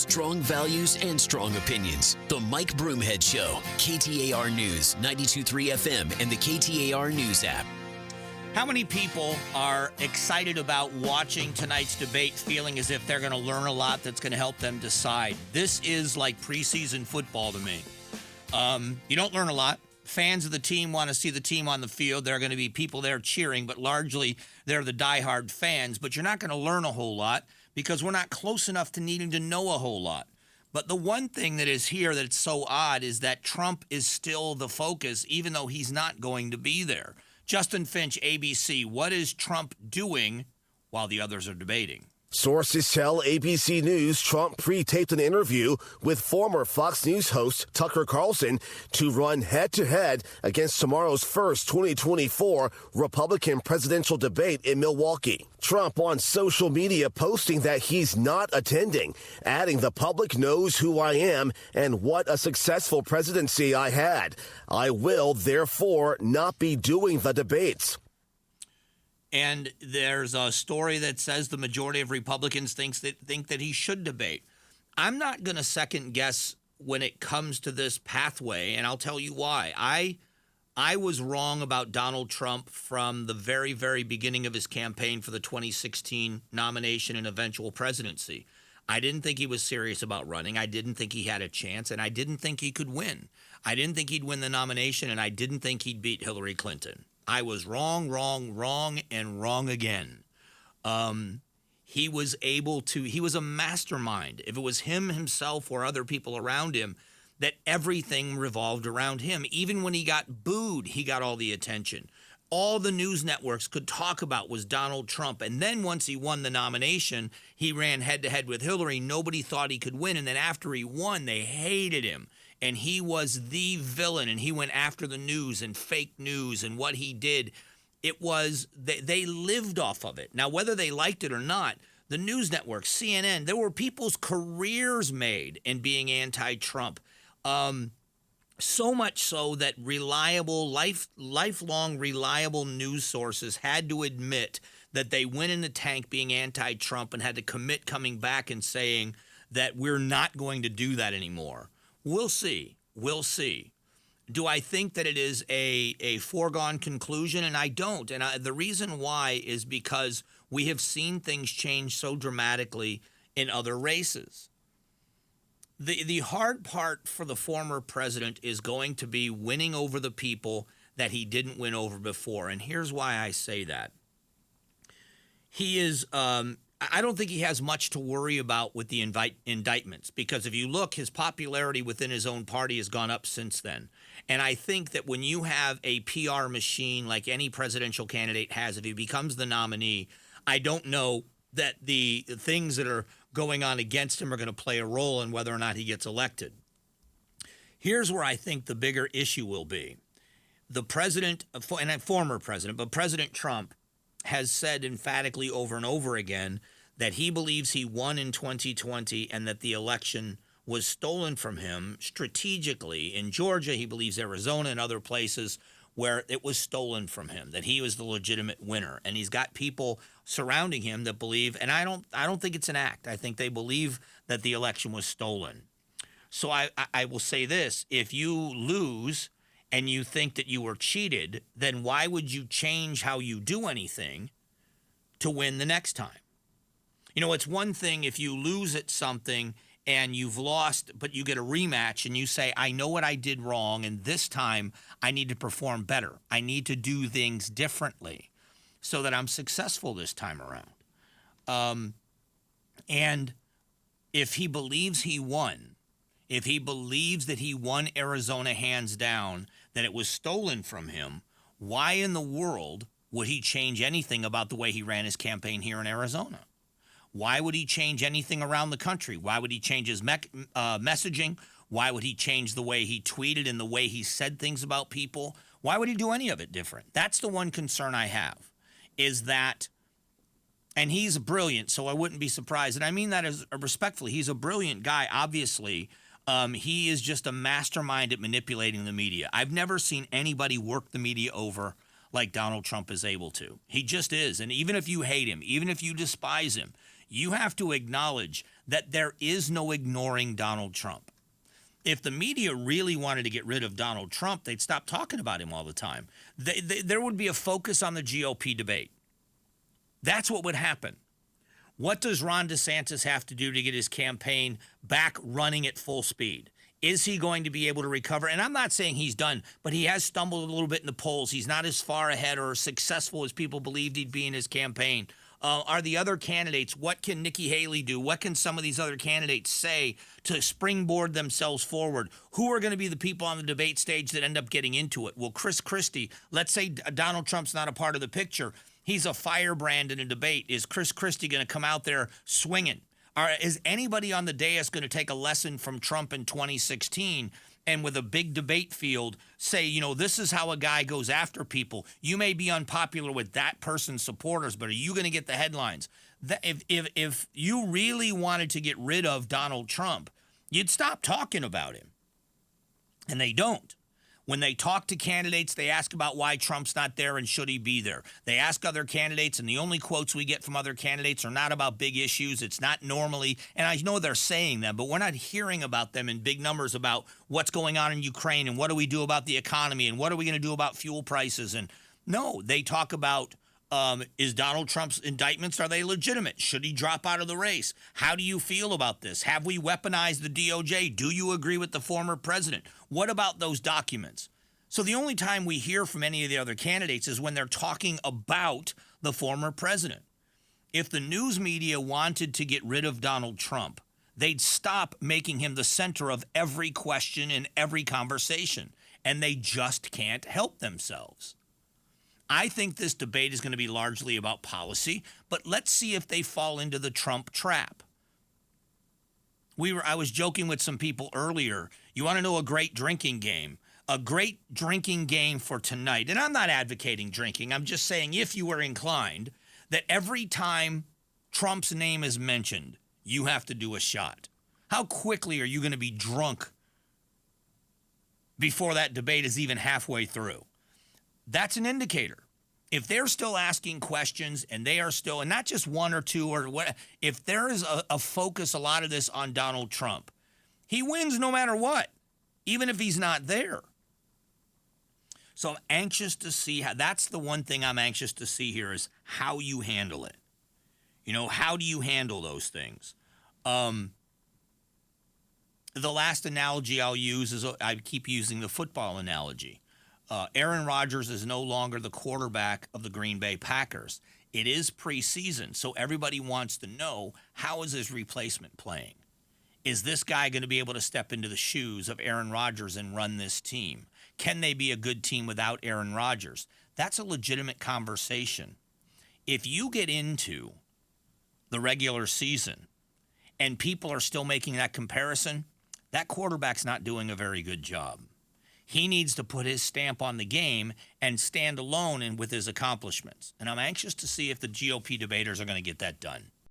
Strong values and strong opinions. The Mike Broomhead Show. KTAR News, 92.3 FM, and the KTAR News app. How many people are excited about watching tonight's debate, feeling as if they're going to learn a lot that's going to help them decide? This is like preseason football to me. You don't learn a lot. Fans of the team want to see the team on the field. There are going to be people there cheering, but largely they're the diehard fans. But you're not going to learn a whole lot because we're not close enough to needing to know a whole lot. But the one thing that is here that's so odd is that Trump is still the focus, even though he's not going to be there. Justin Finch, ABC, what is Trump doing while the others are debating? Sources tell ABC News Trump pre-taped an interview with former Fox News host Tucker Carlson to run head-to-head against tomorrow's first 2024 Republican presidential debate in Milwaukee. Trump on social media posting that he's not attending, adding the public knows who I am and what a successful presidency I had. I will, therefore, not be doing the debates. And there's a story that says the majority of Republicans think that he should debate. I'm not going to second guess when it comes to this pathway, and I'll tell you why. I was wrong about Donald Trump from the very, very beginning of his campaign for the 2016 nomination and eventual presidency. I didn't think he was serious about running. I didn't think he had a chance, and I didn't think he could win. I didn't think he'd win the nomination, and I didn't think he'd beat Hillary Clinton. I was wrong, and wrong again. He was a mastermind. If it was him himself or other people around him, that everything revolved around him. Even when he got booed, he got all the attention. All the news networks could talk about was Donald Trump. And then once he won the nomination, he ran head-to-head with Hillary. Nobody thought he could win. And then after he won, they hated him. And he was the villain, and he went after the news and fake news and what he did. It was, they lived off of it. Now, whether they liked it or not, the news network, CNN, there were people's careers made in being anti-Trump. So much so that lifelong reliable news sources had to admit that they went in the tank being anti-Trump and had to commit coming back and saying that we're not going to do that anymore. We'll see. Do I think that it is a foregone conclusion? And I don't. And the reason why is because we have seen things change so dramatically in other races. The hard part for the former president is going to be winning over the people that he didn't win over before. And here's why I say that. He is I don't think he has much to worry about with the indictments, because if you look, his popularity within his own party has gone up since then. And I think that when you have a PR machine like any presidential candidate has, if he becomes the nominee, I don't know that the things that are going on against him are going to play a role in whether or not he gets elected. Here's where I think the bigger issue will be. The president, and a former president, but President Trump, has said emphatically over and over again that he believes he won in 2020 and that the election was stolen from him strategically. In Georgia, he believes Arizona and other places where it was stolen from him, that he was the legitimate winner. And he's got people surrounding him that believe, and I don't think it's an act. I think they believe that the election was stolen. So I will say this, if you lose and you think that you were cheated, then why would you change how you do anything to win the next time? You know, it's one thing if you lose at something and you've lost, but you get a rematch and you say, I know what I did wrong, and this time I need to perform better. I need to do things differently so that I'm successful this time around. And if he believes he won, if he believes that he won Arizona hands down, that it was stolen from him, why in the world would he change anything about the way he ran his campaign here in Arizona? Why would he change anything around the country? Why would he change his messaging? Why would he change the way he tweeted and the way he said things about people? Why would he do any of it different? That's the one concern I have, is that, and he's brilliant, so I wouldn't be surprised. And I mean that as respectfully. He's a brilliant guy, obviously. He is just a mastermind at manipulating the media. I've never seen anybody work the media over like Donald Trump is able to. He just is. And even if you hate him, even if you despise him, you have to acknowledge that there is no ignoring Donald Trump. If the media really wanted to get rid of Donald Trump, they'd stop talking about him all the time. There would be a focus on the GOP debate. That's what would happen. What does Ron DeSantis have to do to get his campaign back running at full speed? Is he going to be able to recover? And I'm not saying he's done, but he has stumbled a little bit in the polls. He's not as far ahead or as successful as people believed he'd be in his campaign. Are the other candidates, what can Nikki Haley do? What can some of these other candidates say to springboard themselves forward? Who are going to be the people on the debate stage that end up getting into it? Well, Chris Christie, let's say Donald Trump's not a part of the picture. He's a firebrand in a debate. Is Chris Christie going to come out there swinging? Or is anybody on the dais going to take a lesson from Trump in 2016 and with a big debate field say, you know, this is how a guy goes after people. You may be unpopular with that person's supporters, but are you going to get the headlines? If you really wanted to get rid of Donald Trump, you'd stop talking about him. And they don't. When they talk to candidates, they ask about why Trump's not there and should he be there. They ask other candidates, and the only quotes we get from other candidates are not about big issues. It's not normally, and I know they're saying them, but we're not hearing about them in big numbers about what's going on in Ukraine and what do we do about the economy and what are we going to do about fuel prices. And no, they talk about is Donald Trump's indictments, are they legitimate? Should he drop out of the race? How do you feel about this? Have we weaponized the DOJ? Do you agree with the former president? What about those documents? So the only time we hear from any of the other candidates is when they're talking about the former president. If the news media wanted to get rid of Donald Trump, they'd stop making him the center of every question and every conversation, and they just can't help themselves. I think this debate is going to be largely about policy, but let's see if they fall into the Trump trap. I was joking with some people earlier. You want to know a great drinking game? A great drinking game for tonight. And I'm not advocating drinking. I'm just saying if you were inclined, that every time Trump's name is mentioned, you have to do a shot. How quickly are you going to be drunk before that debate is even halfway through? That's an indicator. If they're still asking questions and they are still, and not just one or two or what, if there is a focus, a lot of this on Donald Trump, he wins no matter what, even if he's not there. So I'm anxious to see that's the one thing I'm anxious to see here is how you handle it. You know, how do you handle those things? The last analogy I'll use is I keep using the football analogy. Aaron Rodgers is no longer the quarterback of the Green Bay Packers. It is preseason, so everybody wants to know, how is his replacement playing? Is this guy going to be able to step into the shoes of Aaron Rodgers and run this team? Can they be a good team without Aaron Rodgers? That's a legitimate conversation. If you get into the regular season and people are still making that comparison, that quarterback's not doing a very good job. He needs to put his stamp on the game and stand alone with his accomplishments. And I'm anxious to see if the GOP debaters are going to get that done.